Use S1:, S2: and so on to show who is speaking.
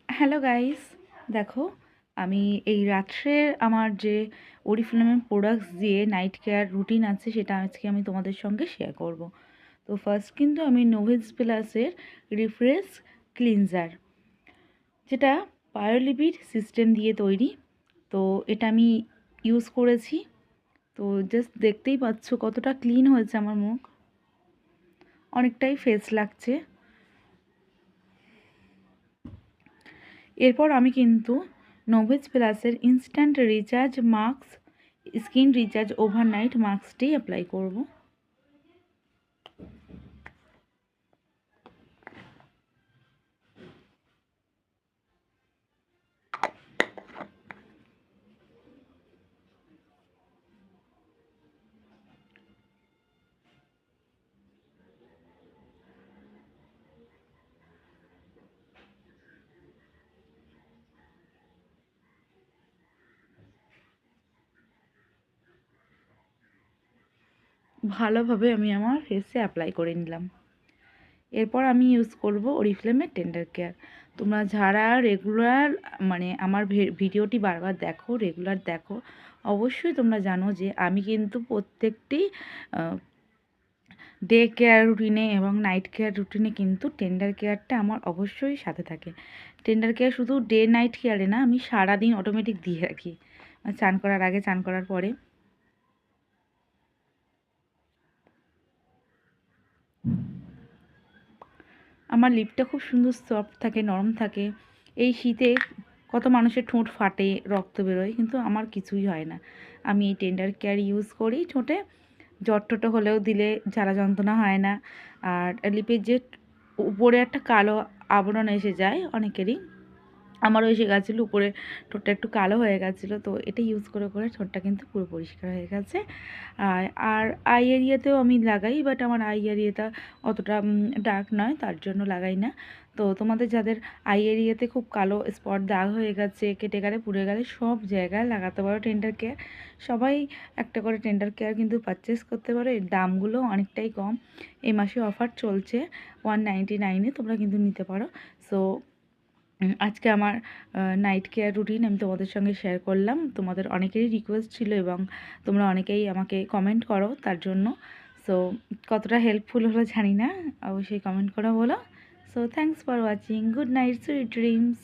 S1: Hello guys, দেখো আমি এই রাত্রের আমার যে ওরিফ্লেমের প্রোডাক্টস দিয়ে নাইট কেয়ার রুটিন আছে সেটা আজকে আমি তোমাদের সঙ্গে শেয়ার করব। তো ফার্স্ট কিন্তু আমি নোভেজ প্লাসের রিফ্রেশ ক্লিনজার, যেটা পায়োলিপিড সিস্টেম দিয়ে তৈরি। তো এটা আমি ইউজ করেছি। তো জাস্ট দেখতেই পাচ্ছ কতটা ক্লিন হয়েছে আমার মুখ, অনেকটাই ফ্রেশ লাগছে। এরপর আমি কিন্তু নোভেজ প্লাসের instant recharge mask, skin recharge overnight মাস্কটি অ্যাপ্লাই করব। ভালোভাবে আমি আমার ফেসে অ্যাপ্লাই করে নিলাম। এরপর আমি ইউজ করব অরিফ্লেমের টেন্ডার কেয়ার। তোমরা যারা রেগুলার আমার ভিডিওটি বারবার দেখো, রেগুলার দেখো, অবশ্যই তোমরা জানো যে আমি কিন্তু প্রত্যেকটি ডে কেয়ার রুটিনে এবং নাইট কেয়ার রুটিনে কিন্তু টেন্ডার কেয়ারটা আমার অবশ্যই সাথে থাকে। টেন্ডার কেয়ার শুধু ডে নাইট কেয়ারে না, আমি সারাদিন অটোমেটিক দিয়ে রাখি, চান করার আগে, চান করার পরে। আমার লিপটা খুব সুন্দর সফট থাকে, নরম থাকে। এই শীতে কত মানুষের ঠোঁট ফাটে, রক্ত বেরোয়, কিন্তু আমার কিছুই হয় না। আমি এই টেন্ডার কেয়ার ইউজ করি ঠোঁটে। জ্বর টোটো হলেও দিলে জ্বালা যন্ত্রণা হয় না। আর লিপের যে উপরে একটা কালো আবরণ এসে যায় অনেকেরই, আমারও এসে গেছিলো, উপরে ঠোঁটটা একটু কালো হয়ে গেছিলো। তো এটা ইউজ করে করে ঠোঁটটা কিন্তু পুরো পরিষ্কার হয়ে গেছে। আর আই এরিয়াতেও আমি লাগাই, বাট আমার আই এরিয়াটা অতটা ডার্ক নয়, তার জন্য লাগাই না। তো তোমাদের যাদের আই এরিয়াতে খুব কালো স্পট দাগ হয়ে গেছে, কেটে গেলে, পুড়ে গেলে, সব জায়গায় লাগাতে পারো টেন্ডার কেয়ার। সবাই একটা করে টেন্ডার কেয়ার কিন্তু পারচেস করতে পারো। এর দামগুলো অনেকটাই কম। এই মাসে অফার চলছে 199-এ, তোমরা কিন্তু নিতে পারো। সো আজকে আমার নাইট কেয়ার রুটিন আমি তোমাদের সঙ্গে শেয়ার করলাম। তোমাদের অনেকেরই রিকোয়েস্ট ছিল এবং তোমরা অনেকেই আমাকে কমেন্ট করো তার জন্য। সো কতটা হেল্পফুল হলো জানি না, অবশ্যই কমেন্ট করা বলো। So thanks for watching. Good night, sweet dreams.